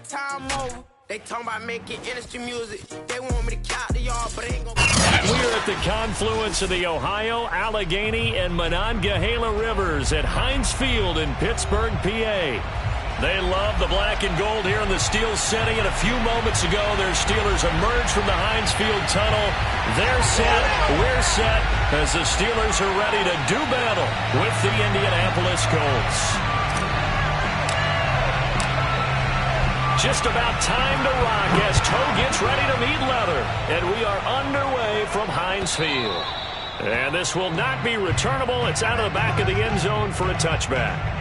time over. They talking about making industry music. They want me to count the yard, but they ain't gonna... We're at the confluence of the Ohio, Allegheny, and Monongahela rivers at Heinz Field in Pittsburgh, PA. They love the black and gold here in the Steel City, and a few moments ago, their Steelers emerged from the Heinz Field tunnel. They're set, we're set, as the Steelers are ready to do battle with the Indianapolis Colts. Just about time to rock as toe gets ready to meet leather, and we are underway from Heinz Field. And this will not be returnable. It's out of the back of the end zone for a touchback.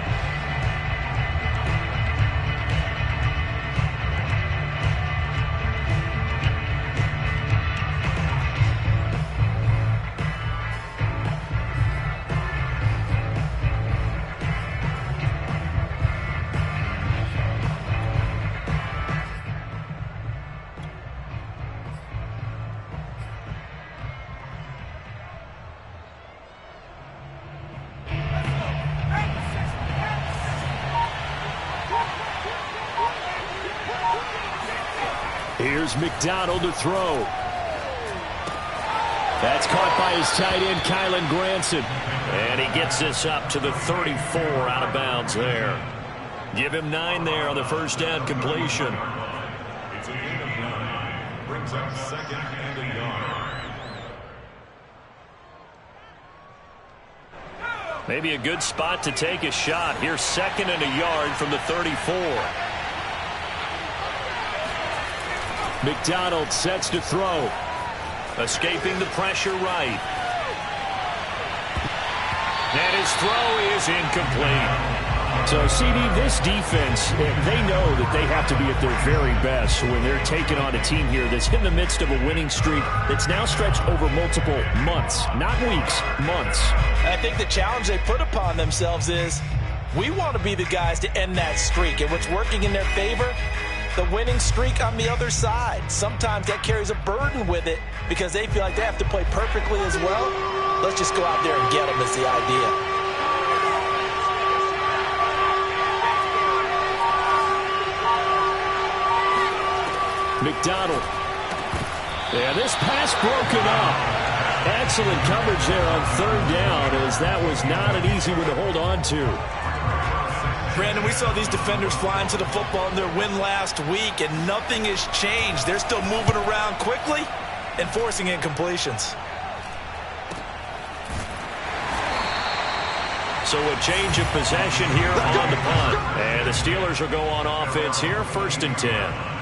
Here's McDonald to throw. That's caught by his tight end, Kylen Granson. And he gets this up to the 34 out of bounds there. Give him 9 there on the first down completion. It's a gain of 9. Brings up 2nd and a yard. Maybe a good spot to take a shot. Here's 2nd and a yard from the 34. McDonald sets to throw. Escaping the pressure right. And his throw is incomplete. So, CD, this defense, they know that they have to be at their very best when they're taking on a team here that's in the midst of a winning streak that's now stretched over multiple months, not weeks, months. I think the challenge they put upon themselves is we want to be the guys to end that streak, and what's working in their favor, the winning streak on the other side. Sometimes that carries a burden with it because they feel like they have to play perfectly as well. Let's just go out there and get them is the idea. McDonald. Yeah, this pass broken up. Excellent coverage there on 3rd down, as that was not an easy one to hold on to. Brandon, we saw these defenders flying to the football in their win last week, and nothing has changed. They're still moving around quickly and forcing incompletions. So a change of possession here on the punt. And the Steelers will go on offense here, 1st and 10.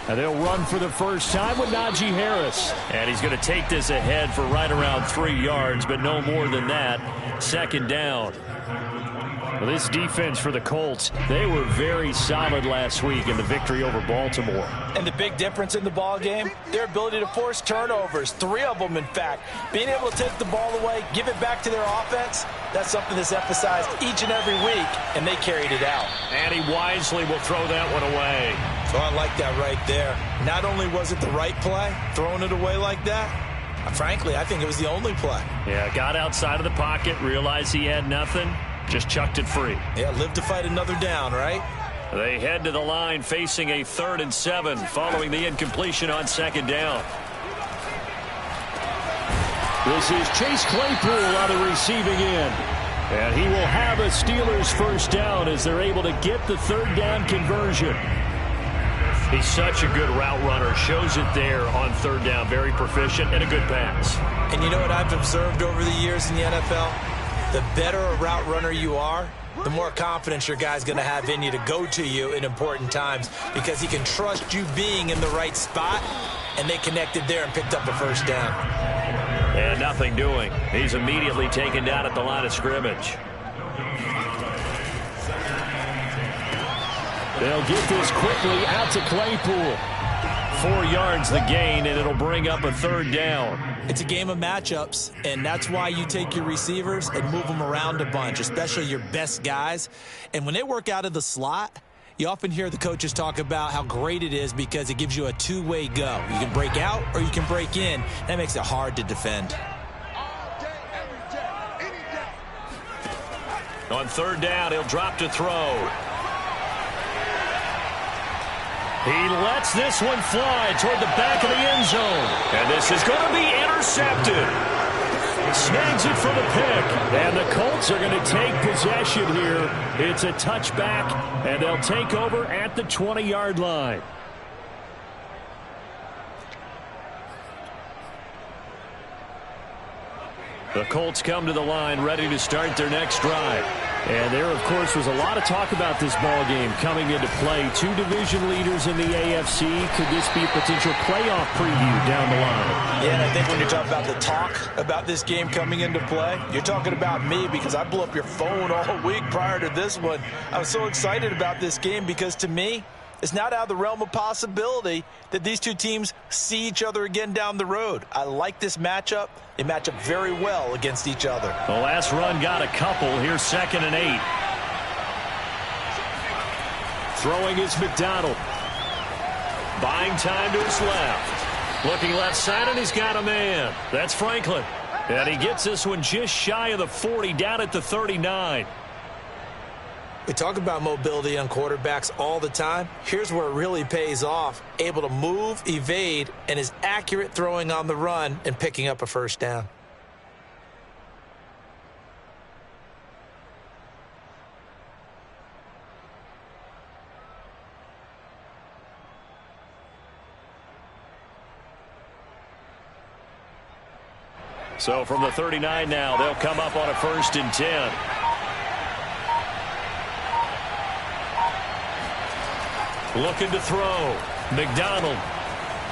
And they'll run for the first time with Najee Harris. And he's going to take this ahead for right around 3 yards, but no more than that. 2nd down. Well, this defense for the Colts, they were very solid last week in the victory over Baltimore. And the big difference in the ball game, their ability to force turnovers, 3 of them, in fact. Being able to take the ball away, give it back to their offense, that's something that's emphasized each and every week, and they carried it out. And he wisely will throw that one away. So I like that right there. Not only was it the right play, throwing it away like that, frankly, I think it was the only play. Yeah, got outside of the pocket, realized he had nothing, just chucked it free. Yeah, live to fight another down, right? They head to the line facing a 3rd and 7 following the incompletion on 2nd down. This is Chase Claypool on the receiving end. And he will have a Steelers first down as they're able to get the 3rd down conversion. He's such a good route runner. Shows it there on 3rd down. Very proficient and a good pass. And you know what I've observed over the years in the NFL? The better a route runner you are, the more confidence your guy's going to have in you to go to you in important times because he can trust you being in the right spot, and they connected there and picked up a first down. And nothing doing. He's immediately taken down at the line of scrimmage. They'll get this quickly out to Claypool. 4 yards the gain, and it'll bring up a 3rd down. It's a game of matchups, and that's why you take your receivers and move them around a bunch, especially your best guys. And when they work out of the slot, You often hear the coaches talk about how great it is because it gives you a two-way go. You can break out or you can break in. That makes it hard to defend. On third down, he'll drop to throw. He lets this one fly toward the back of the end zone. And this is going to be intercepted. Snags it for the pick. And the Colts are going to take possession here. It's a touchback, and they'll take over at the 20-yard line. The Colts come to the line ready to start their next drive. And there, of course, was a lot of talk about this ball game coming into play. Two division leaders in the AFC. Could this be a potential playoff preview down the line? Yeah, and I think when you're talking about the talk about this game coming into play, you're talking about me because I blew up your phone all week prior to this one. I was so excited about this game because, to me, it's not out of the realm of possibility that these two teams see each other again down the road. I like this matchup. They match up very well against each other. The last run got a couple. Here's 2nd and 8. Throwing is McDonald. Buying time to his left. Looking left side, and he's got a man. That's Franklin. And he gets this one just shy of the 40, down at the 39. We talk about mobility on quarterbacks all the time. Here's where it really pays off. Able to move, evade, and is accurate throwing on the run and picking up a first down. So from the 39 now, they'll come up on a 1st and 10. Looking to throw. McDonald.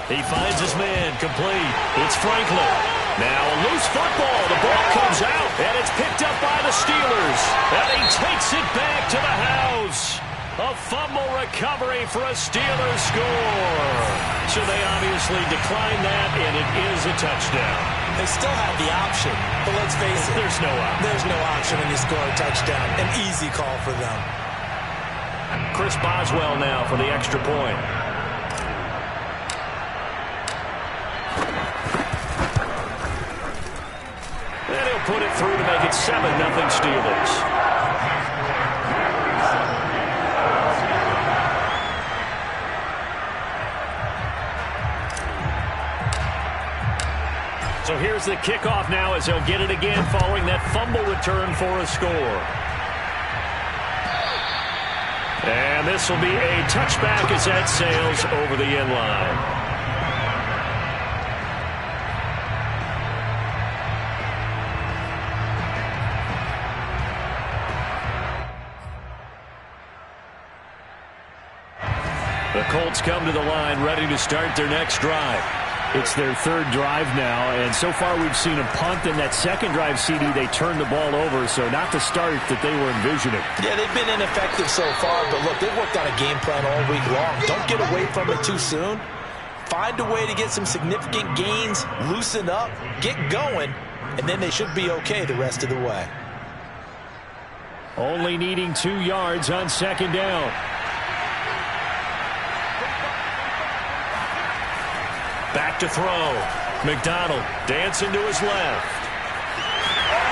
He finds his man. Complete. It's Franklin. Now a loose football. The ball comes out, and it's picked up by the Steelers. And he takes it back to the house. A fumble recovery for a Steelers score. So they obviously decline that, and it is a touchdown. They still have the option, but let's face it. There's no option. There's no option when you score a touchdown. An easy call for them. Chris Boswell now for the extra point. And he'll put it through to make it 7-0 Steelers. So here's the kickoff now as they'll get it again following that fumble return for a score. And this will be a touchback as that sails over the end line. The Colts come to the line ready to start their next drive. It's their third drive now, and so far we've seen a punt. In that second drive, CD, they turned the ball over, so not the start that they were envisioning. Yeah, they've been ineffective so far, but look, they've worked on a game plan all week long. Don't get away from it too soon. Find a way to get some significant gains, loosen up, get going, and then they should be okay the rest of the way. Only needing 2 yards on 2nd down. Back to throw. McDonald dancing to his left.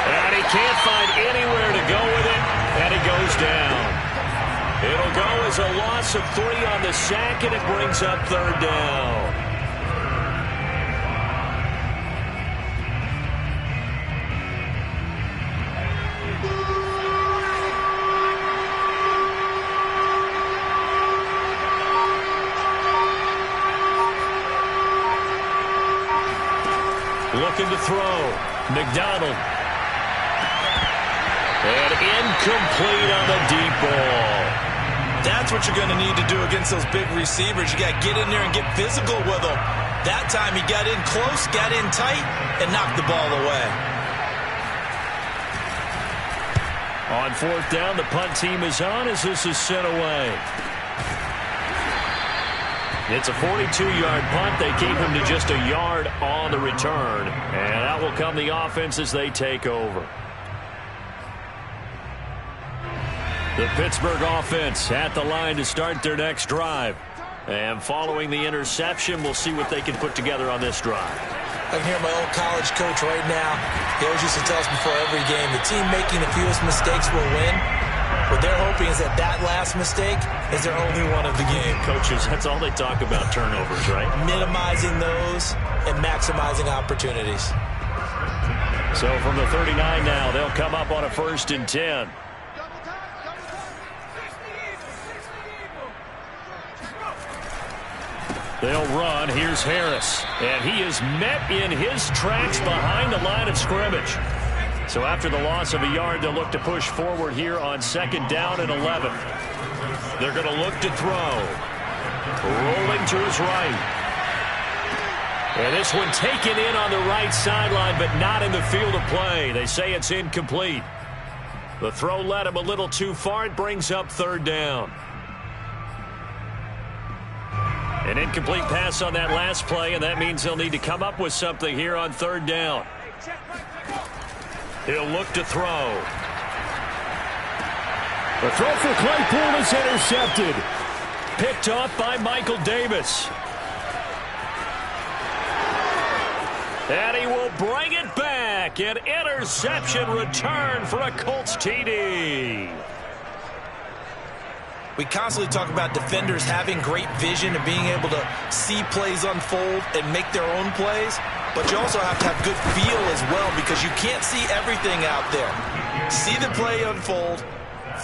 And he can't find anywhere to go with it, and it goes down. It'll go as a loss of 3 on the sack, and it brings up 3rd down. Looking to throw. McDonald. And incomplete on the deep ball. That's what you're going to need to do against those big receivers. You got to get in there and get physical with them. That time he got in close, got in tight, and knocked the ball away. On 4th down, the punt team is on as this is sent away. It's a 42-yard punt. They keep him to just a yard on the return. And that will come the offense as they take over. The Pittsburgh offense at the line to start their next drive. And following the interception, we'll see what they can put together on this drive. I can hear my old college coach right now. He always used to tell us before every game, the team making the fewest mistakes will win. What they're hoping is that last mistake is their only one of the game. Coaches, that's all they talk about, turnovers, right? Minimizing those and maximizing opportunities. So from the 39 now, they'll come up on a 1st and 10. They'll run. Here's Harris. And he is met in his tracks behind the line of scrimmage. So after the loss of a yard, they'll look to push forward here on 2nd down and 11. They're going to look to throw. Rolling to his right. And this one taken in on the right sideline, but not in the field of play. They say it's incomplete. The throw led him a little too far. It brings up 3rd down. An incomplete pass on that last play, and that means they'll need to come up with something here on 3rd down. He'll look to throw. The throw for Claypool is intercepted. Picked off by Michael Davis. And he will bring it back. An interception return for a Colts TD. We constantly talk about defenders having great vision and being able to see plays unfold and make their own plays. But you also have to have good feel as well, because you can't see everything out there. See the play unfold,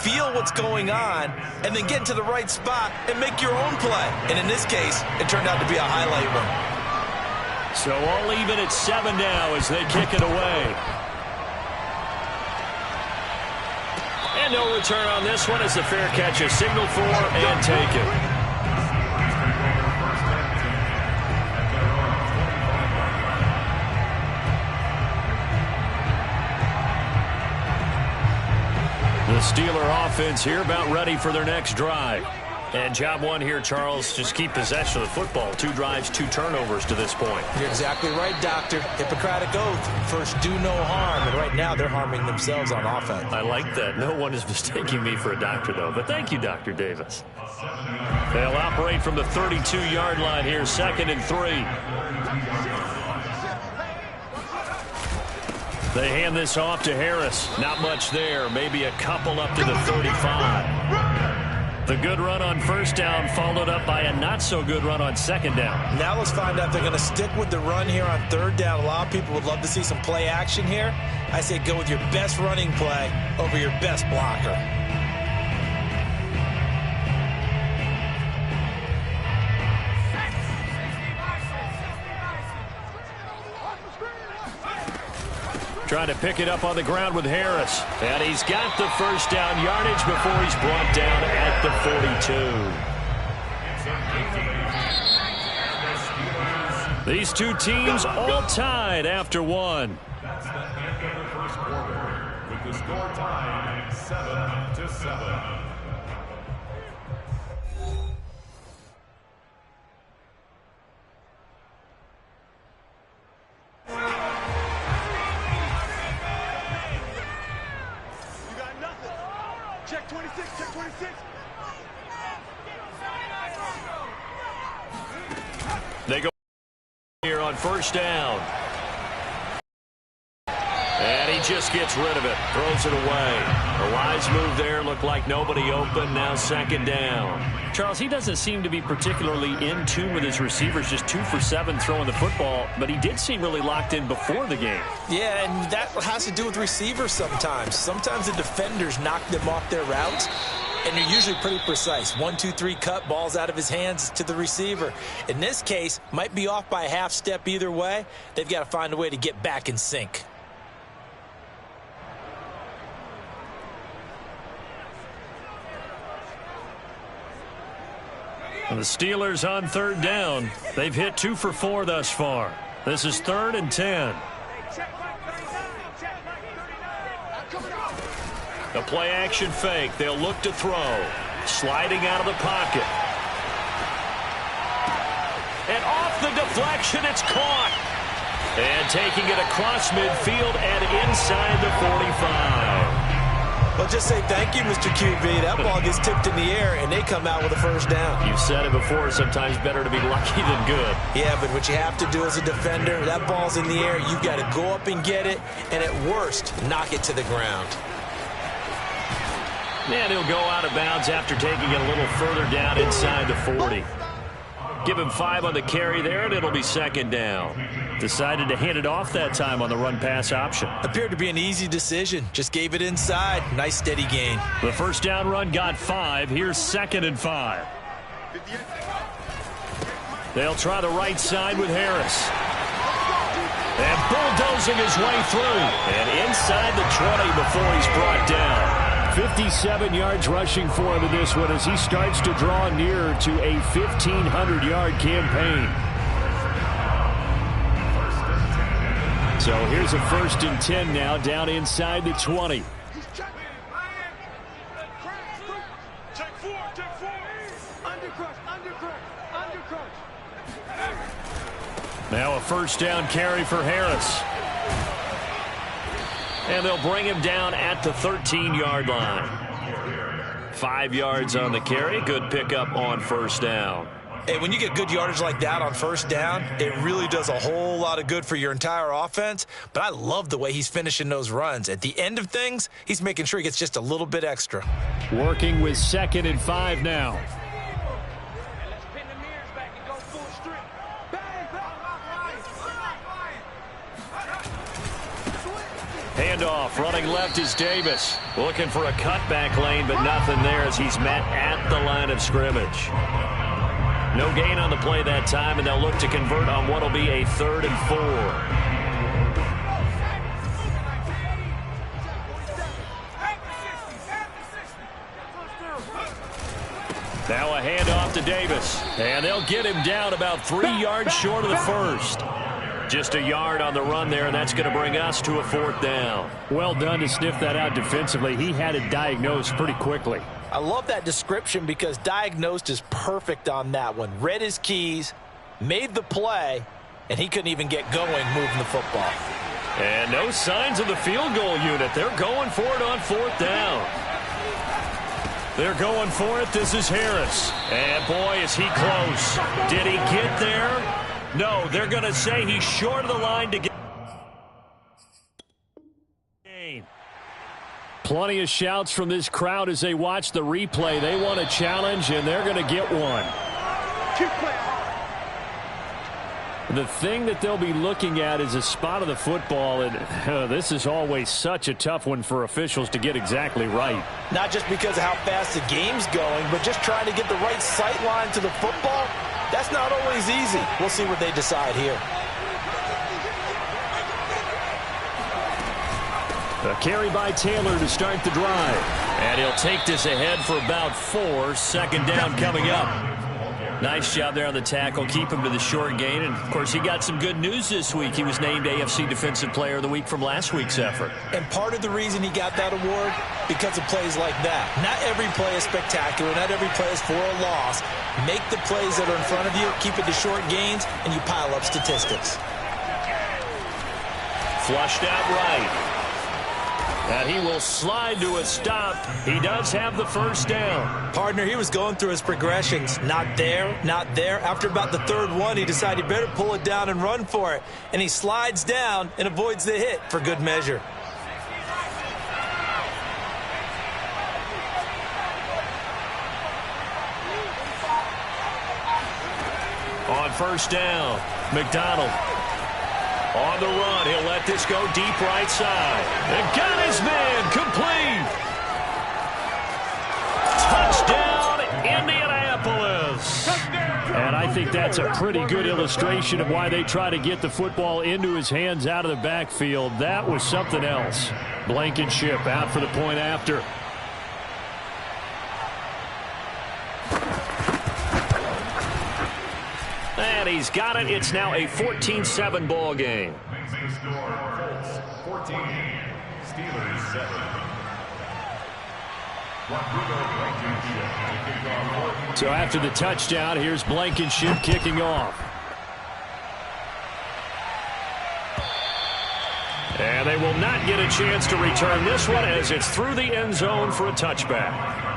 feel what's going on, and then get into the right spot and make your own play. And in this case, it turned out to be a highlight one. So all even at 7 now as they kick it away. And no return on this one as the fair catch is signaled for and taken. The Steeler offense here about ready for their next drive. And job one here, Charles, just keep possession of the football. 2 drives, 2 turnovers to this point. You're exactly right, Doctor. Hippocratic oath. First, do no harm. And right now, they're harming themselves on offense. I like that. No one is mistaking me for a doctor, though. But thank you, Dr. Davis. They'll operate from the 32-yard line here, 2nd and 3. They hand this off to Harris. Not much there. Maybe a couple up to the 35. The good run on 1st down followed up by a not-so-good run on 2nd down. Now let's find out if they're going to stick with the run here on 3rd down. A lot of people would love to see some play action here. I say go with your best running play over your best blocker. Trying to pick it up on the ground with Harris. And he's got the 1st down yardage before he's brought down at the 42. These two teams all tied after 1. That's the end of the 1st quarter, with the score tied 7-7. Check 26, check 26. They go here on 1st down. And he just gets rid of it. Throws it away. A wise move there. Looked like nobody open. Now 2nd down. Charles, he doesn't seem to be particularly in tune with his receivers. Just 2 for 7 throwing the football. But he did seem really locked in before the game. Yeah, and that has to do with receivers sometimes. Sometimes the defenders knock them off their routes, and they're usually pretty precise. 1, 2, 3 cut, balls out of his hands to the receiver. In this case, might be off by a half step either way. They've got to find a way to get back in sync. And the Steelers on 3rd down. They've hit 2 for 4 thus far. This is 3rd and 10. A play action fake. They'll look to throw. Sliding out of the pocket. And off the deflection, it's caught. And taking it across midfield and inside the 45. Well, just say thank you, Mr. QB. That ball gets tipped in the air, and they come out with a first down. You've said it before, sometimes better to be lucky than good. Yeah, but what you have to do as a defender, that ball's in the air, you've got to go up and get it, and at worst, knock it to the ground. And he'll go out of bounds after taking it a little further down inside the 40. Give him 5 on the carry there, and it'll be second down. Decided to hand it off that time on the run-pass option. Appeared to be an easy decision. Just gave it inside. Nice, steady gain. The first down run got 5. Here's 2nd and 5. They'll try the right side with Harris. And bulldozing his way through. And inside the 20 before he's brought down. 57 yards rushing for him in this one as he starts to draw nearer to a 1,500-yard campaign. So here's a 1st and 10 now down inside the 20. Now a first down carry for Harris. And they'll bring him down at the 13-yard line. 5 yards on the carry. Good pickup on first down. Hey, when you get good yardage like that on first down, it really does a whole lot of good for your entire offense. But I love the way he's finishing those runs. At the end of things, he's making sure he gets just a little bit extra. Working with 2nd and 5 now. Handoff, running left is Davis. Looking for a cutback lane, but nothing there as he's met at the line of scrimmage. No gain on the play that time, and they'll look to convert on what will be a 3rd and 4. Now a handoff to Davis, and they'll get him down about 3 yards short of the first. Just a yard on the run there, and that's going to bring us to a 4th down. Well done to sniff that out defensively. He had it diagnosed pretty quickly. I love that description because diagnosed is perfect on that one. Read his keys, made the play, and he couldn't even get going moving the football. And no signs of the field goal unit. They're going for it on 4th down. They're going for it. This is Harris. And boy, is he close. Did he get there? No, they're going to say he's short of the line to get. Plenty of shouts from this crowd as they watch the replay. They want a challenge, and they're going to get one. The thing that they'll be looking at is a spot of the football, and this is always such a tough one for officials to get exactly right. Not just because of how fast the game's going, but just trying to get the right sight line to the football. That's not always easy. We'll see what they decide here. A carry by Taylor to start the drive. And he'll take this ahead for about 4. 2nd down coming up. Nice job there on the tackle. Keep him to the short gain. And, of course, he got some good news this week. He was named AFC Defensive Player of the Week from last week's effort. And part of the reason he got that award, because of plays like that. Not every play is spectacular. Not every play is for a loss. Make the plays that are in front of you, keep it to short gains, and you pile up statistics. Flushed out right. And he will slide to a stop. He does have the first down. Partner, he was going through his progressions. Not there, not there. After about the 3rd one, he decided he better pull it down and run for it. And he slides down and avoids the hit for good measure. On first down, McDonald. On the run, he'll let this go deep right side. And got his man complete. Touchdown, Indianapolis. And I think that's a pretty good illustration of why they try to get the football into his hands out of the backfield. That was something else. Blankenship out for the point after. And he's got it. It's now a 14-7 ball game. 14, Steelers 7. So after the touchdown, here's Blankenship kicking off. And they will not get a chance to return this one as it's through the end zone for a touchback.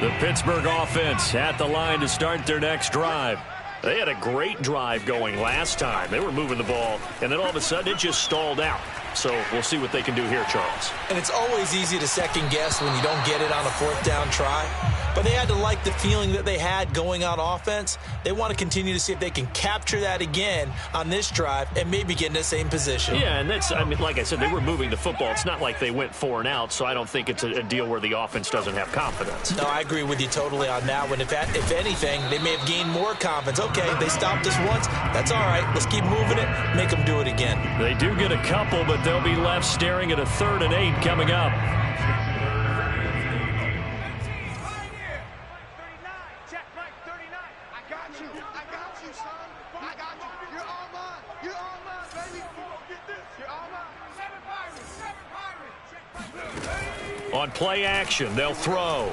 The Pittsburgh offense at the line to start their next drive. They had a great drive going last time. They were moving the ball, and then all of a sudden it just stalled out. So we'll see what they can do here, Charles. And it's always easy to second guess when you don't get it on a fourth down try. But they had to like the feeling that they had going on offense. They want to continue to see if they can capture that again on this drive and maybe get in the same position. Yeah, and that's, I mean, like I said, they were moving the football. It's not like they went 4 and out, so I don't think it's a deal where the offense doesn't have confidence. No, I agree with you totally on that one. If anything, they may have gained more confidence. Okay, they stopped us once. That's all right. Let's keep moving it. Make them do it again. They do get a couple, but they'll be left staring at a 3rd and 8 coming up. On play action, they'll throw.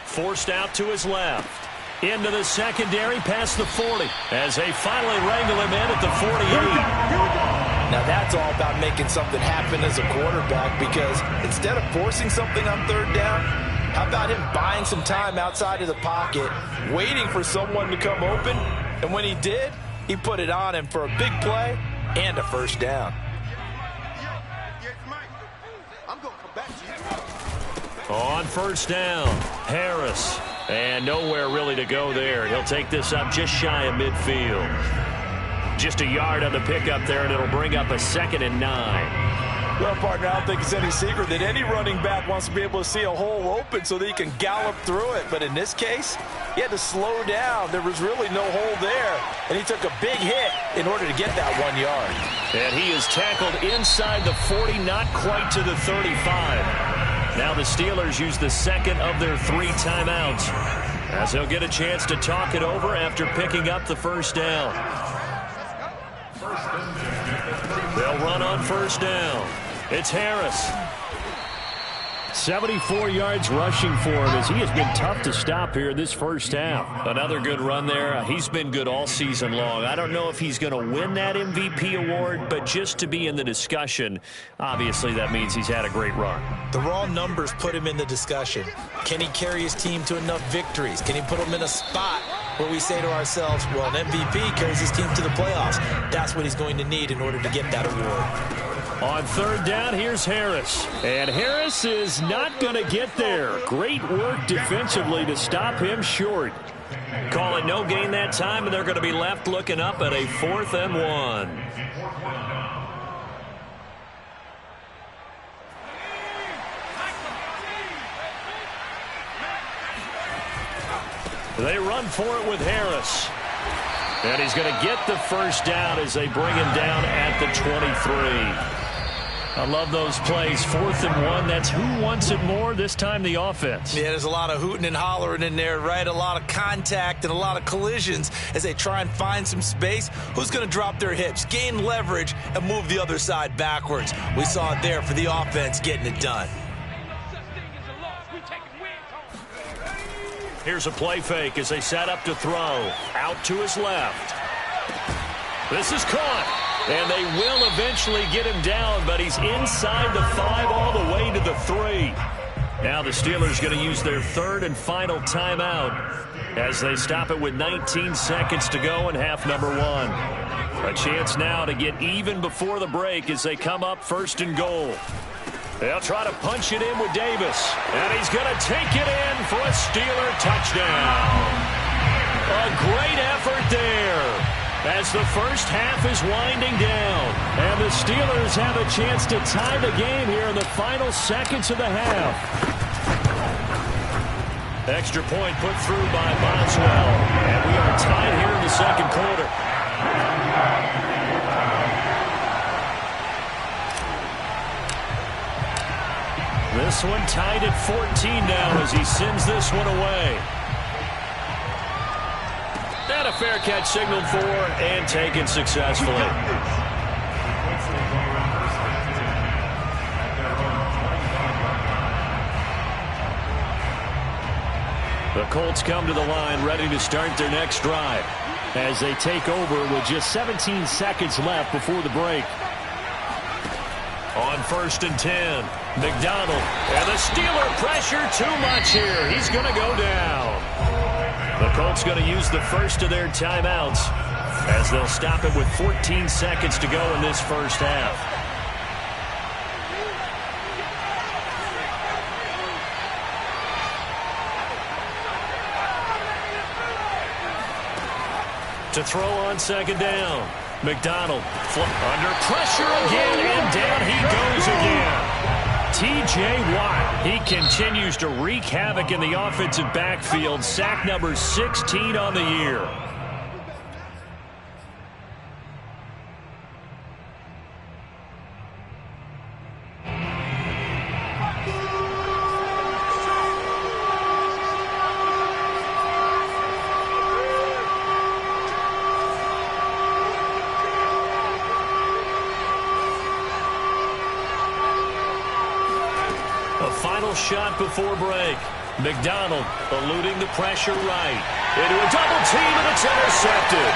Forced out to his left. Into the secondary, past the 40. As they finally wrangle him in at the 48. Now that's all about making something happen as a quarterback, because instead of forcing something on 3rd down, how about him buying some time outside of the pocket, waiting for someone to come open, and when he did, he put it on him for a big play and a 1st down. On 1st down, Harris. And nowhere really to go there. He'll take this up just shy of midfield. Just a yard on the pickup there, and it'll bring up a 2nd and 9. Well, partner, I don't think it's any secret that any running back wants to be able to see a hole open so that he can gallop through it. But in this case, he had to slow down. There was really no hole there, and he took a big hit in order to get that 1 yard. And he is tackled inside the 40, not quite to the 35. Now the Steelers use the 2nd of their 3 timeouts, as they'll get a chance to talk it over after picking up the 1st down. They'll run on 1st down. It's Harris. 74 yards rushing for him, as he has been tough to stop here this 1st half. Another good run there. He's been good all season long. I don't know if he's going to win that MVP award, but just to be in the discussion, obviously that means he's had a great run. The raw numbers put him in the discussion. Can he carry his team to enough victories? Can he put them in a spot where we say to ourselves, well, an MVP carries his team to the playoffs? That's what he's going to need in order to get that award. On 3rd down, here's Harris. And Harris is not going to get there. Great work defensively to stop him short. Call it no gain that time, and they're going to be left looking up at a 4th and 1. They run for it with Harris. And he's going to get the 1st down as they bring him down at the 23. I love those plays. 4th and 1. That's who wants it more, this time the offense. Yeah, there's a lot of hooting and hollering in there, right? A lot of contact and a lot of collisions as they try and find some space. Who's going to drop their hips, gain leverage, and move the other side backwards? We saw it there for the offense getting it done. Here's a play fake as they set up to throw. Out to his left. This is caught. And they will eventually get him down, but he's inside the 5 all the way to the 3. Now the Steelers going to use their 3rd and final timeout as they stop it with 19 seconds to go in half number 1. A chance now to get even before the break as they come up 1st and goal. They'll try to punch it in with Davis, and he's going to take it in for a Steeler touchdown. A great effort there as the 1st half is winding down, and the Steelers have a chance to tie the game here in the final seconds of the half. Extra point put through by Boswell, and we are tied here in the 2nd quarter. This one tied at 14 now as he sends this one away. And a fair catch signaled for and taken successfully. The Colts come to the line ready to start their next drive as they take over with just 17 seconds left before the break. On 1st and 10, McDonald, and the Steeler pressure too much here. He's going to go down. The Colts going to use the first of their timeouts as they'll stop it with 14 seconds to go in this first half. To throw on 2nd down. McDonald under pressure again, and down he goes again. T.J. Watt, he continues to wreak havoc in the offensive backfield. Sack number 16 on the year. Shot before break. McDonald eluding the pressure right. Into a double team, and it's intercepted.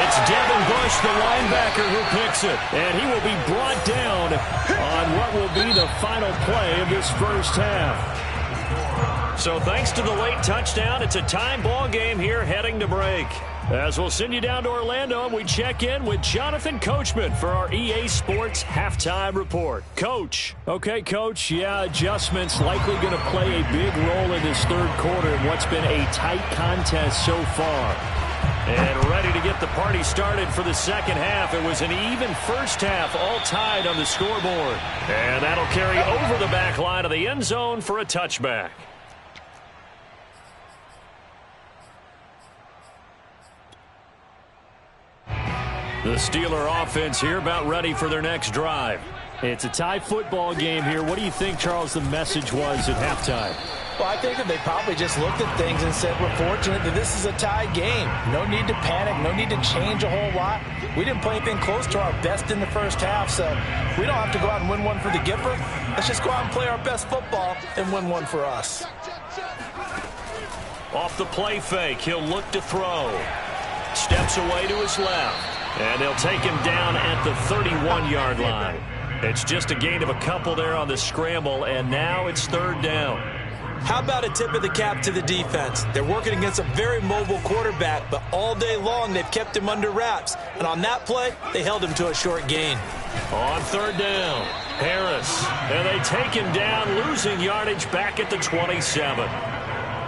It's Devin Bush, the linebacker, who picks it. And he will be brought down on what will be the final play of this first half. So thanks to the late touchdown, it's a tie ball game here heading to break. As we'll send you down to Orlando, and we check in with Jonathan Coachman for our EA Sports Halftime Report. Coach. Okay, Coach. Yeah, adjustments likely going to play a big role in this third quarter in what's been a tight contest so far. And ready to get the party started for the second half. It was an even first half, all tied on the scoreboard. And that'll carry over the back line of the end zone for a touchback. The Steeler offense here about ready for their next drive. It's a tie football game here. What do you think, Charles, the message was at halftime? Well, I think that they probably just looked at things and said, we're fortunate that this is a tie game. No need to panic. No need to change a whole lot. We didn't play anything close to our best in the first half, so we don't have to go out and win one for the Gipper. Let's just go out and play our best football and win one for us. Off the play fake, he'll look to throw. Steps away to his left. And they'll take him down at the 31-yard line. It's just a gain of a couple there on the scramble, and now it's 3rd down. How about a tip of the cap to the defense? They're working against a very mobile quarterback, but all day long they've kept him under wraps. And on that play, they held him to a short gain. On 3rd down, Harris. And they take him down, losing yardage back at the 27.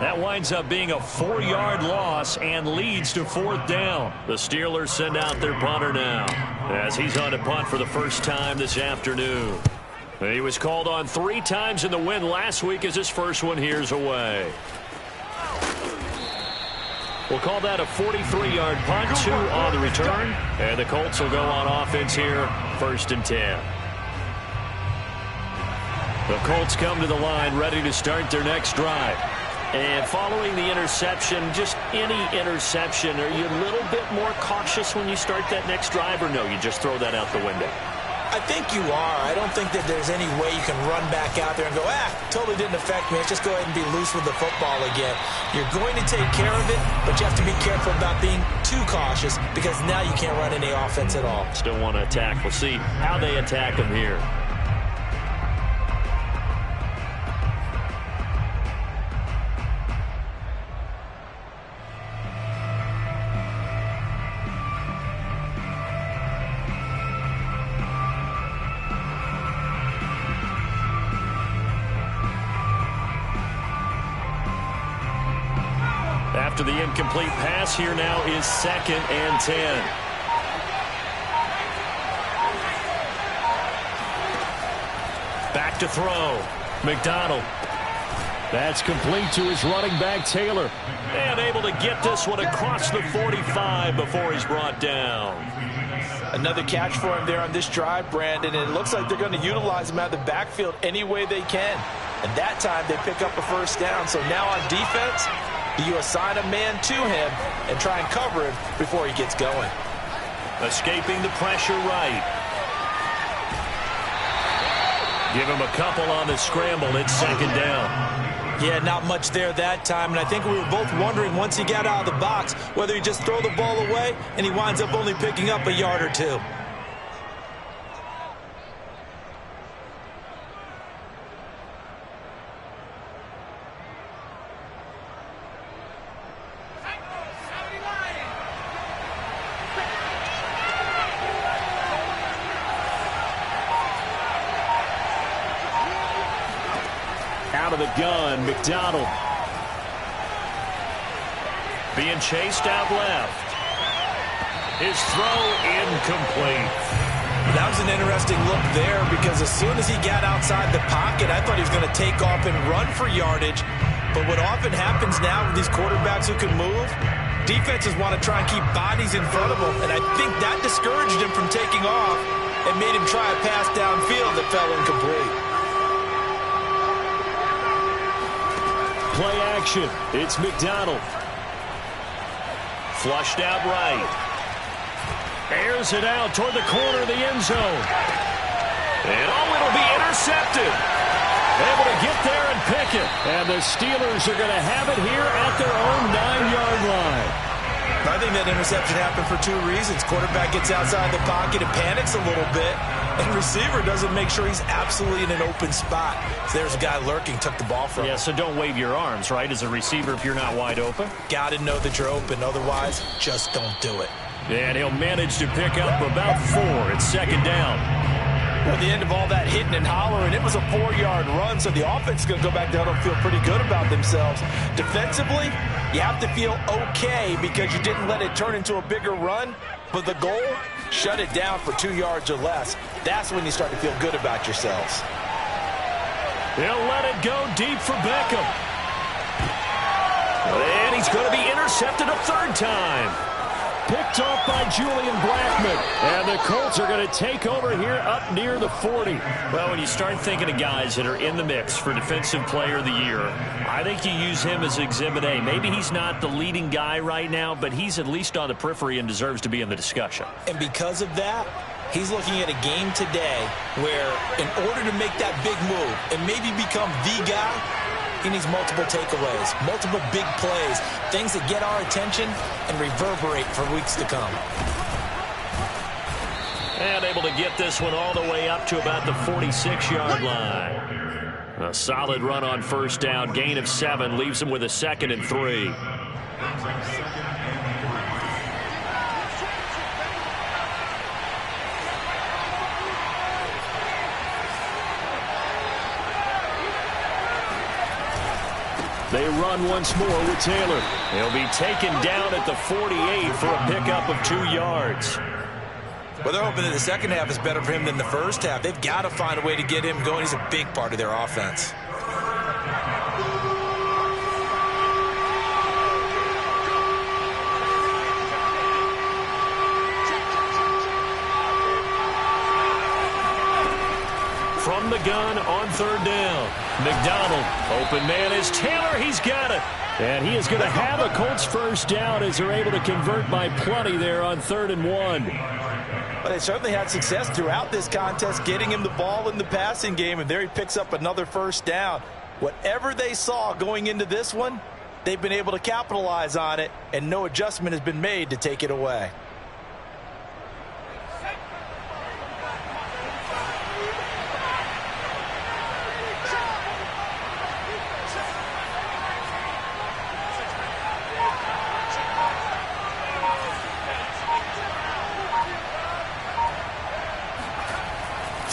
That winds up being a 4-yard loss and leads to 4th down. The Steelers send out their punter now as he's on to punt for the first time this afternoon. He was called on 3 times in the win last week as his first one here's away. We'll call that a 43-yard punt, 2 on the return. And the Colts will go on offense here, 1st and 10. The Colts come to the line ready to start their next drive. And following the interception, just any interception, are you a little bit more cautious when you start that next drive, or no, you just throw that out the window? I think you are. I don't think that there's any way you can run back out there and go, totally didn't affect me. Let's just go ahead and be loose with the football again. You're going to take care of it, but you have to be careful about being too cautious because now you can't run any offense at all. Still want to attack. We'll see how they attack them here. After the incomplete pass, here now is 2nd and 10. Back to throw. McDonald. That's complete to his running back, Taylor. And able to get this one across the 45 before he's brought down. Another catch for him there on this drive, Brandon, and it looks like they're going to utilize him out of the backfield any way they can. And that time they pick up a 1st down. So now on defense, you assign a man to him and try and cover him before he gets going. Escaping the pressure right. Give him a couple on the scramble. It's 2nd down. Yeah, not much there that time, and I think we were both wondering once he got out of the box whether he'd just throw the ball away, and he winds up only picking up a yard or two. Out of the gun, McDonald. Being chased out left. His throw incomplete. That was an interesting look there because as soon as he got outside the pocket, I thought he was going to take off and run for yardage. But what often happens now with these quarterbacks who can move, defenses want to try and keep bodies in front of them. And I think that discouraged him from taking off and made him try a pass downfield that fell incomplete. Play action. It's McDonald. Flushed out right. Airs it out toward the corner of the end zone. And it'll be intercepted. Able to get there and pick it. And the Steelers are going to have it here at their own 9-yard line. I think that interception happened for two reasons. Quarterback gets outside the pocket and panics a little bit, and receiver doesn't make sure he's absolutely in an open spot. So there's a guy lurking, took the ball from him. Yeah, so don't wave your arms, right, as a receiver if you're not wide open. Got to know that you're open. Otherwise, just don't do it. And he'll manage to pick up about 4. It's second down. At the end of all that hitting and hollering, it was a 4-yard run, so the offense is going to go back down and feel pretty good about themselves. Defensively, you have to feel okay because you didn't let it turn into a bigger run, but the goal, shut it down for 2 yards or less. That's when you start to feel good about yourselves. He'll let it go deep for Beckham. And he's going to be intercepted a third time. Picked off by Julian Blackman. And the Colts are going to take over here up near the 40. Well, when you start thinking of guys that are in the mix for Defensive Player of the Year, I think you use him as Exhibit A. Maybe he's not the leading guy right now, but he's at least on the periphery and deserves to be in the discussion. And because of that, he's looking at a game today where in order to make that big move and maybe become the guy, he needs multiple takeaways, multiple big plays, things that get our attention and reverberate for weeks to come. And able to get this one all the way up to about the 46-yard line. A solid run on first down, gain of 7, leaves him with a 2nd and 3. They run once more with Taylor. He'll be taken down at the 48 for a pickup of 2 yards. Well, they're hoping that the second half is better for him than the first half. They've got to find a way to get him going. He's a big part of their offense. From the gun on third down. McDonald, open man is Taylor. He's got it. And he is going to have a Colts first down as they're able to convert by plenty there on 3rd and 1. But they certainly had success throughout this contest, getting him the ball in the passing game, and there he picks up another first down. Whatever they saw going into this one, they've been able to capitalize on it, and no adjustment has been made to take it away.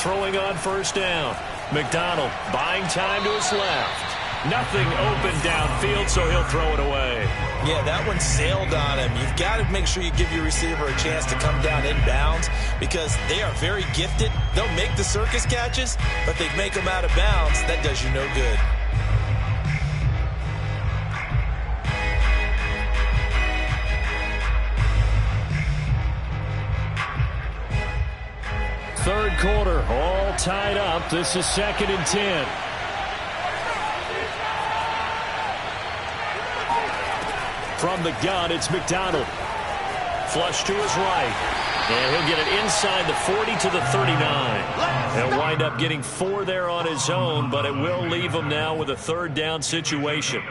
Throwing on first down. McDonald buying time to his left. Nothing open downfield, so he'll throw it away. Yeah, that one sailed on him. You've got to make sure you give your receiver a chance to come down inbounds because they are very gifted. They'll make the circus catches, but they make them out of bounds. That does you no good. Third quarter, all tied up. This is 2nd and 10. From the gun, it's McDonald. Flush to his right. And he'll get it inside the 40 to the 39. He'll wind up getting 4 there on his own, but it will leave him now with a third down situation.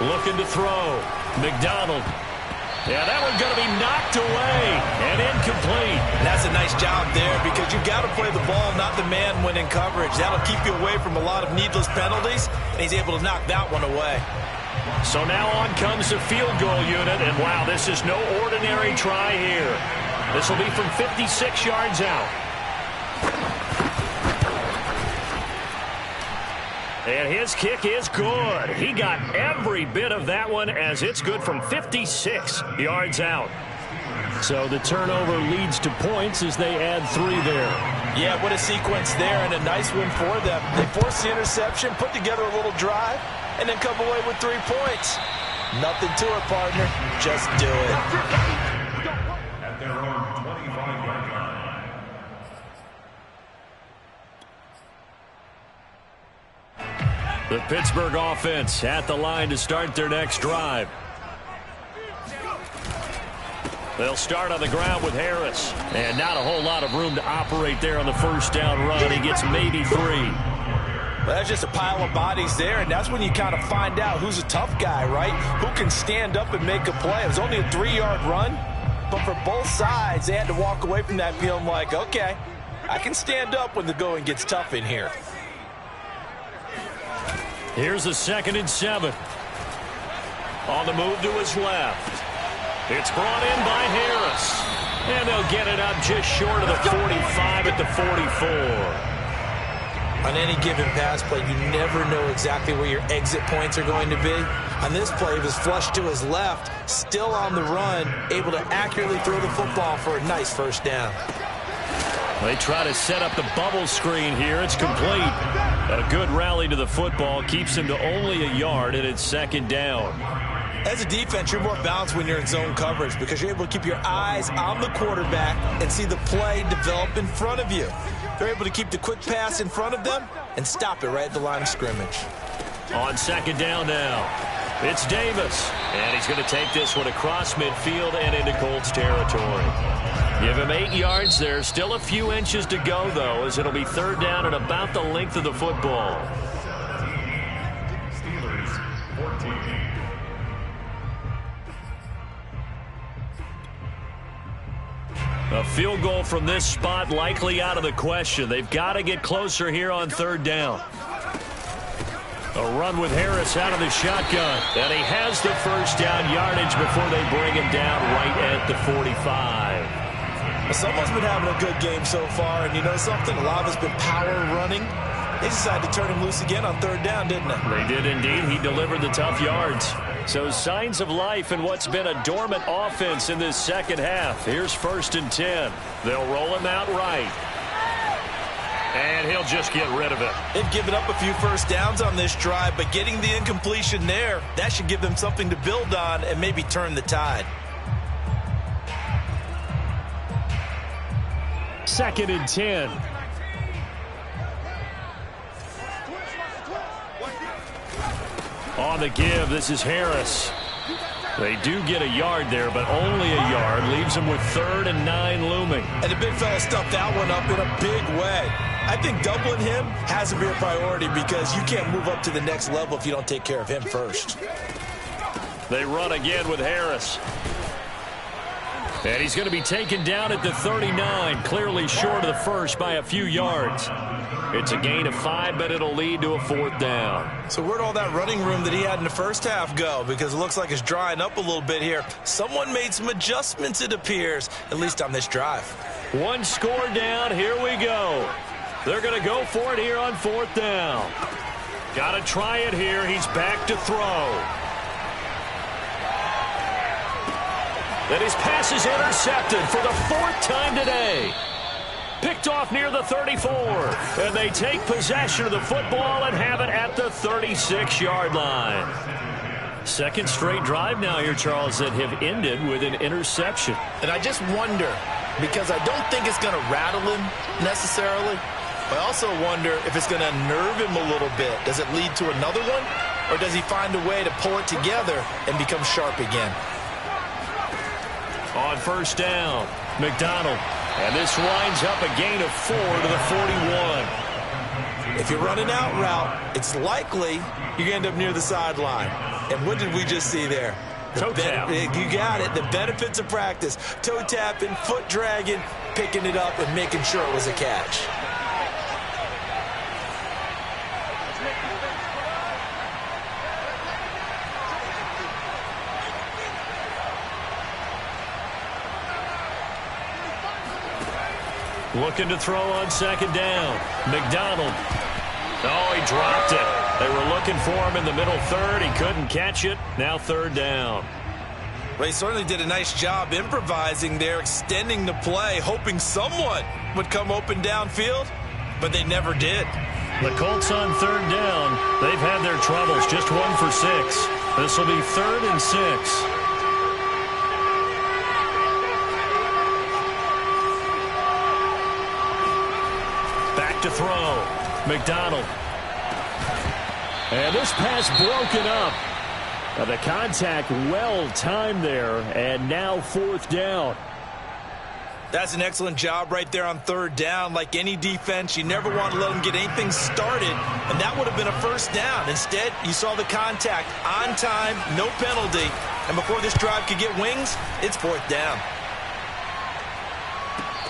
Looking to throw. McDonald. Yeah, that one's going to be knocked away and incomplete. That's a nice job there because you've got to play the ball, not the man when in coverage. That'll keep you away from a lot of needless penalties, and he's able to knock that one away. So now on comes the field goal unit, and wow, this is no ordinary try here. This will be from 56 yards out. And his kick is good. He got every bit of that one as it's good from 56 yards out. So the turnover leads to points as they add 3 there. Yeah, what a sequence there and a nice one for them. They forced the interception, put together a little drive, and then come away with 3 points. Nothing to it, partner. Just do it. At their own 25-yard line. The Pittsburgh offense at the line to start their next drive. They'll start on the ground with Harris. And not a whole lot of room to operate there on the first down run. He gets maybe 3. Well, that's just a pile of bodies there, and that's when you kind of find out who's a tough guy, right? Who can stand up and make a play. It was only a 3-yard run, but for both sides, they had to walk away from that feeling like, okay, I can stand up when the going gets tough in here. Here's a 2nd and 7. On the move to his left. It's brought in by Harris. And they'll get it up just short of the 45 at the 44. On any given pass play, you never know exactly where your exit points are going to be. On this play, it was flushed to his left, still on the run, able to accurately throw the football for a nice first down. They try to set up the bubble screen here. It's complete. A good rally to the football keeps him to only a yard, and it's 2nd down. As a defense, you're more balanced when you're in zone coverage because you're able to keep your eyes on the quarterback and see the play develop in front of you. They're able to keep the quick pass in front of them and stop it right at the line of scrimmage. On 2nd down now, it's Davis. And he's going to take this one across midfield and into Colts territory. Give him 8 yards there. Still a few inches to go, though, as it'll be 3rd down and about the length of the football. Steelers 14. A field goal from this spot likely out of the question. They've got to get closer here on 3rd down. A run with Harris out of the shotgun. And he has the first down yardage before they bring him down right at the 45. Well, someone's been having a good game so far, and you know something? A lot of it's been power running. They decided to turn him loose again on 3rd down, didn't they? They did indeed. He delivered the tough yards. So signs of life in what's been a dormant offense in this second half. Here's 1st and 10. They'll roll him out right. And he'll just get rid of it. They've given up a few first downs on this drive, but getting the incompletion there, that should give them something to build on and maybe turn the tide. 2nd and 10. On the give, this is Harris. They do get a yard there, but only a yard. Leaves them with 3rd and 9 looming. And the big fella stuffed that one up in a big way. I think doubling him has to be a priority because you can't move up to the next level if you don't take care of him first. They run again with Harris. And he's going to be taken down at the 39, clearly short of the first by a few yards. It's a gain of 5, but it'll lead to a 4th down. So where'd all that running room that he had in the first half go? Because it looks like it's drying up a little bit here. Someone made some adjustments, it appears, at least on this drive. 1 score down. Here we go. They're going to go for it here on 4th down. Got to try it here. He's back to throw. And his pass is intercepted for the 4th time today. picked off near the 34. And they take possession of the football and have it at the 36-yard line. Second straight drive now here, Charles, that have ended with an interception. And I just wonder, because I don't think it's going to rattle him necessarily, but I also wonder if it's going to nerve him a little bit. Does it lead to another one, or does he find a way to pull it together and become sharp again? On first down, McDonald. And this winds up a gain of 4 to the 41. If you're running out route, it's likely you end up near the sideline. And what did we just see there? Toe tap. You got it. The benefits of practice. Toe tapping, foot dragging, picking it up, and making sure it was a catch. Looking to throw on second down. McDonald. Oh, he dropped it. They were looking for him in the middle third. He couldn't catch it. Now third down. Well, he certainly did a nice job improvising there, extending the play, hoping someone would come open downfield, but they never did. The Colts on third down. They've had their troubles. Just 1 for 6. This will be 3rd and 6. To throw. McDonald. And this pass broken up. The contact well timed there, and now 4th down. That's an excellent job right there on third down. Like any defense, you never want to let them get anything started, and that would have been a first down. Instead, you saw the contact on time, no penalty, and before this drive could get wings, it's 4th down.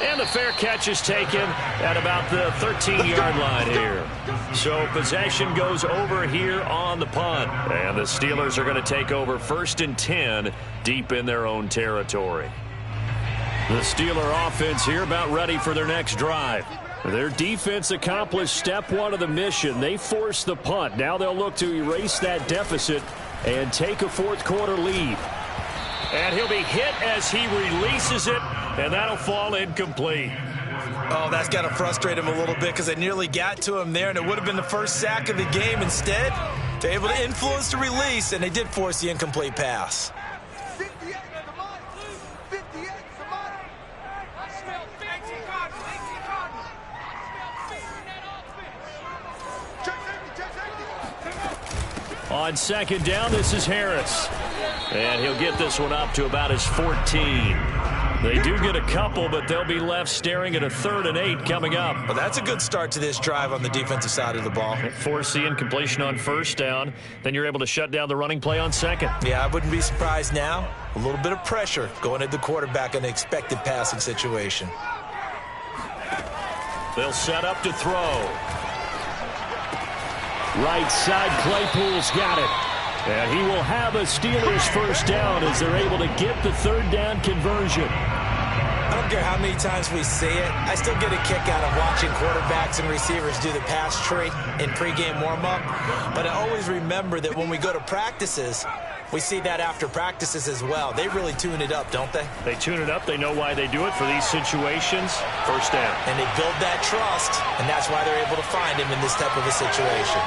And the fair catch is taken at about the 13-yard line here. So possession goes over here on the punt. And the Steelers are going to take over 1st and 10 deep in their own territory. The Steeler offense here about ready for their next drive. Their defense accomplished step 1 of the mission. They forced the punt. Now they'll look to erase that deficit and take a 4th quarter lead. And he'll be hit as he releases it, and that'll fall incomplete. Oh, that's got to frustrate him a little bit because they nearly got to him there, and it would have been the first sack of the game. Instead, they're able to influence the release, and they did force the incomplete pass. On second down, this is Harris. And he'll get this one up to about his 14. They do get a couple, but they'll be left staring at a 3rd and 8 coming up. Well, that's a good start to this drive on the defensive side of the ball. Force the incompletion on first down. Then you're able to shut down the running play on second. Yeah, I wouldn't be surprised now. A little bit of pressure going at the quarterback in an expected passing situation. They'll set up to throw. Right side, Claypool's got it. And he will have a Steelers first down as they're able to get the 3rd down conversion. I don't care how many times we see it. I still get a kick out of watching quarterbacks and receivers do the pass tree in pregame warm-up. But I always remember that when we go to practices, we see that after practices as well. They really tune it up, don't they? They tune it up. They know why they do it for these situations. First down. And they build that trust, and that's why they're able to find him in this type of a situation.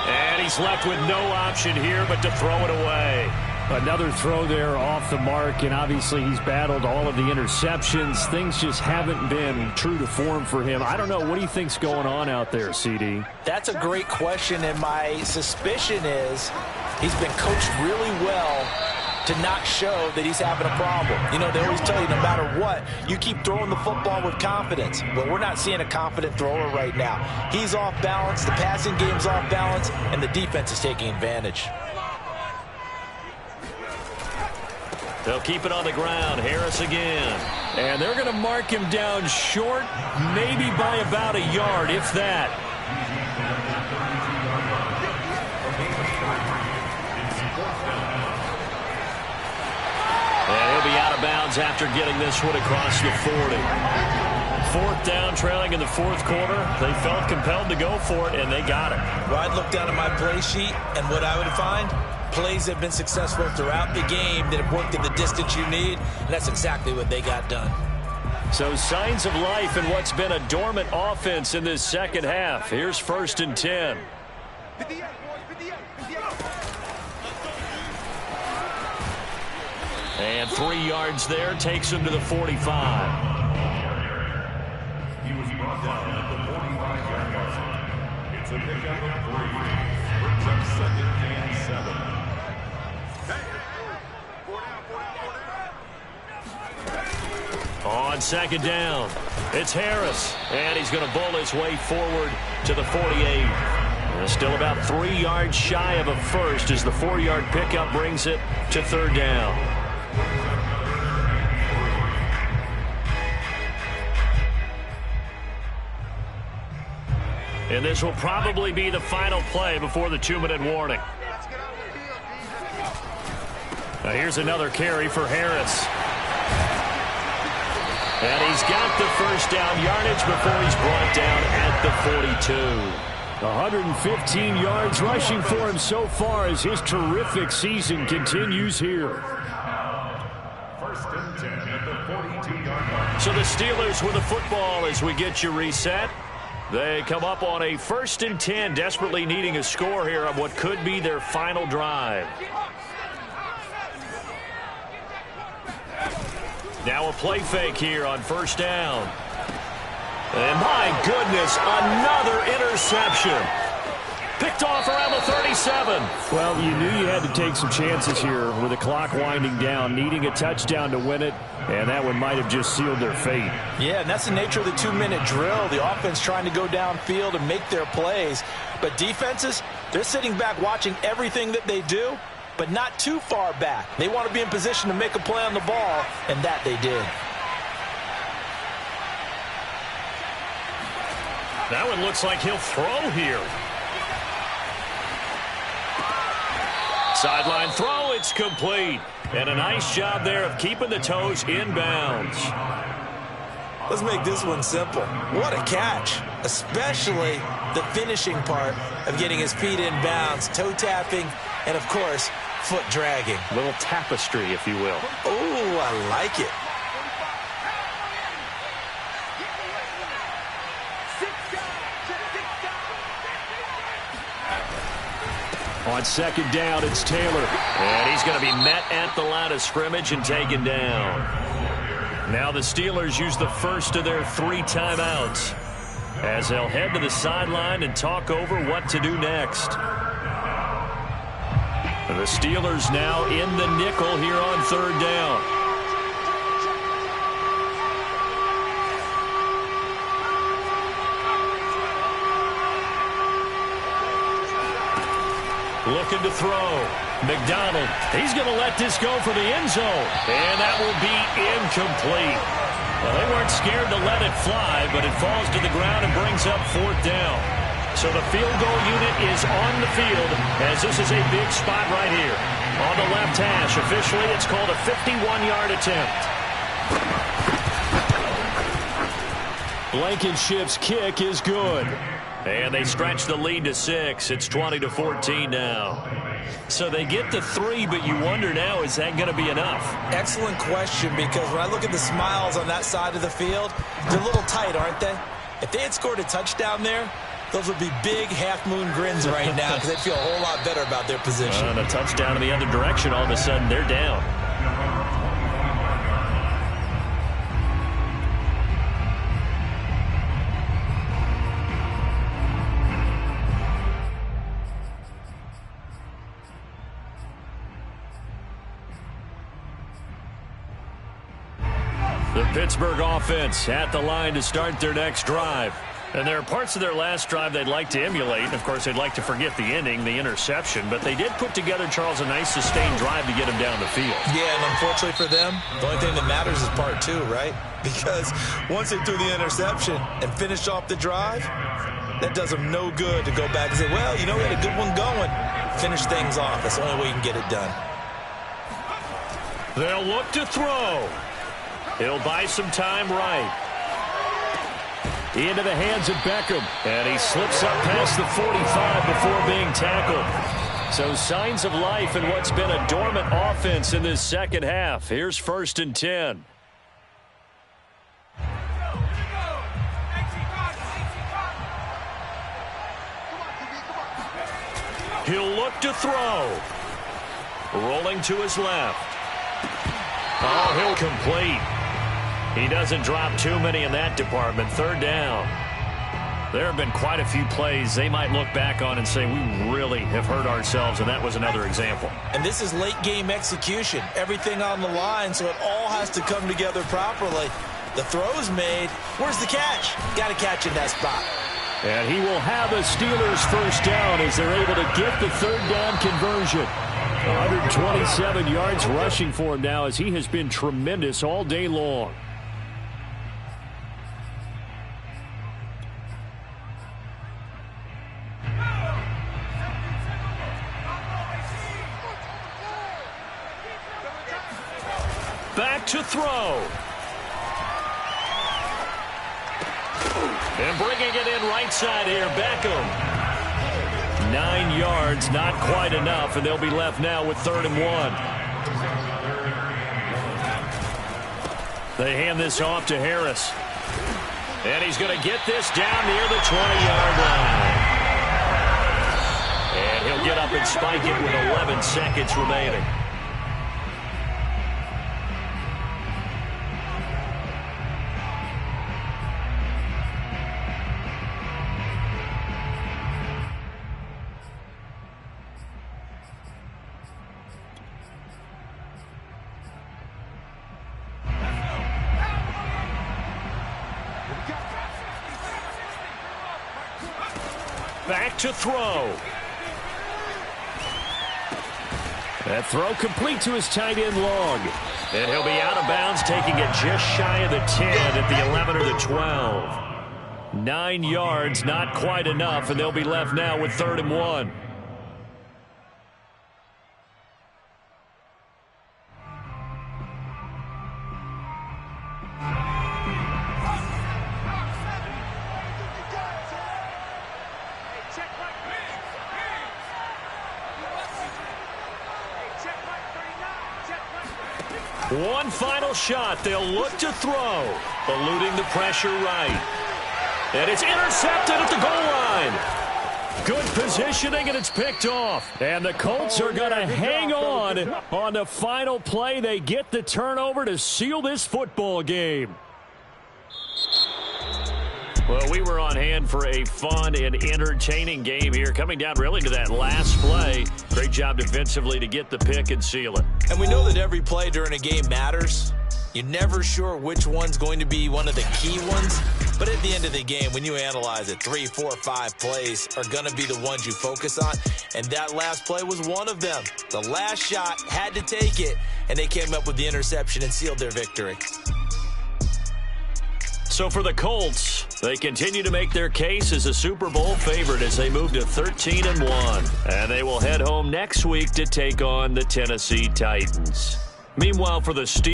And he's left with no option here but to throw it away. Another throw there off the mark, and obviously he's battled all of the interceptions. Things just haven't been true to form for him. I don't know. What do you think's going on out there, CD? That's a great question, and my suspicion is he's been coached really well to not show that he's having a problem. You know, they always tell you no matter what, you keep throwing the football with confidence. Well, we're not seeing a confident thrower right now. He's off balance, the passing game's off balance, and the defense is taking advantage. They'll keep it on the ground. Harris again. And they're going to mark him down short, maybe by about a yard, if that. And he'll be out of bounds after getting this one across the 40. 4th down, trailing in the 4th quarter. They felt compelled to go for it, and they got it. Well, I'd look down at my play sheet, and what I would find, plays have been successful throughout the game that have worked at the distance you need, and that's exactly what they got done. So signs of life in what's been a dormant offense in this second half. Here's 1st and 10. And 3 yards there, takes him to the 45. He was brought down at the 45-yard line. It's a pickup of 3. Brings up 2nd and 7. On 2nd down, it's Harris. And he's going to bowl his way forward to the 48. Still about 3 yards shy of a first as the 4-yard pickup brings it to 3rd down. And this will probably be the final play before the 2-minute warning. Now here's another carry for Harris. And he's got the 1st down yardage before he's brought down at the 42. 115 yards rushing for him so far as his terrific season continues here. 1st and 10 at the 42-yard line. So the Steelers with the football as we get you reset. They come up on a 1st and 10, desperately needing a score here on what could be their final drive. Now a play fake here on 1st down. And my goodness, another interception. Picked off around the 37. Well, you knew you had to take some chances here with the clock winding down, needing a touchdown to win it, and that one might have just sealed their fate. Yeah, and that's the nature of the 2-minute drill. The offense trying to go downfield and make their plays. But defenses, they're sitting back watching everything that they do, but not too far back. They want to be in position to make a play on the ball, and that they did. That one looks like he'll throw here. Sideline throw, it's complete. And a nice job there of keeping the toes inbounds. Let's make this one simple. What a catch, especially the finishing part of getting his feet in bounds, toe tapping, and of course, foot dragging. A little tapestry, if you will. Oh, I like it. On 2nd down, it's Taylor. And he's going to be met at the line of scrimmage and taken down. Now the Steelers use the first of their 3 timeouts as they'll head to the sideline and talk over what to do next. The Steelers now in the nickel here on 3rd down. Looking to throw. McDonald, he's going to let this go for the end zone. And that will be incomplete. Well, they weren't scared to let it fly, but it falls to the ground and brings up 4th down. So the field goal unit is on the field as this is a big spot right here. On the left hash, officially it's called a 51-yard attempt. Blankenship's kick is good. And they stretch the lead to 6. It's 20-14 now. So they get the 3, but you wonder now, is that going to be enough? Excellent question, because when I look at the smiles on that side of the field, they're a little tight, aren't they? If they had scored a touchdown there, those would be big half-moon grins right now because they'd feel a whole lot better about their position. And a touchdown in the other direction, all of a sudden they're down. The Pittsburgh offense at the line to start their next drive. And there are parts of their last drive they'd like to emulate. And, of course, they'd like to forget the ending, the interception. But they did put together, Charles, a nice sustained drive to get him down the field. Yeah, and unfortunately for them, the only thing that matters is part 2, right? Because once they threw the interception and finished off the drive, that does them no good to go back and say, well, you know, we had a good one going. Finish things off. That's the only way you can get it done. They'll look to throw. He'll buy some time right. Into the hands of Beckham. And he slips up past the 45 before being tackled. So signs of life in what's been a dormant offense in this second half. Here's 1st and 10. He'll look to throw. Rolling to his left. Oh, he'll complete. He doesn't drop too many in that department. Third down. There have been quite a few plays they might look back on and say, we really have hurt ourselves, and that was another example. And this is late-game execution. Everything on the line, so it all has to come together properly. The throw's made. Where's the catch? Got to catch in that spot. And he will have a Steelers first down as they're able to get the third down conversion. 127 yards rushing for him now as he has been tremendous all day long. Back to throw. And bringing it in right side here, Beckham. 9 yards, not quite enough, and they'll be left now with 3rd and 1. They hand this off to Harris. And he's going to get this down near the 20-yard line. And he'll get up and spike it with 11 seconds remaining. Back to throw. That throw complete to his tight end Long. And he'll be out of bounds, taking it just shy of the 10 at the 11 or the 12. 9 yards, not quite enough, and they'll be left now with 3rd and 1. One final shot. They'll look to throw. Eluding the pressure right. And it's intercepted at the goal line. Good positioning, and it's picked off. And the Colts are going to hang on the final play. They get the turnover to seal this football game. Well, we were on hand for a fun and entertaining game here. Coming down really to that last play. Great job defensively to get the pick and seal it. And we know that every play during a game matters. You're never sure which one's going to be one of the key ones. But at the end of the game, when you analyze it, 3, 4, 5 plays are going to be the ones you focus on. And that last play was one of them. The last shot had to take it, and they came up with the interception and sealed their victory. So for the Colts, they continue to make their case as a Super Bowl favorite as they move to 13-1. And they will head home next week to take on the Tennessee Titans. Meanwhile, for the Steelers,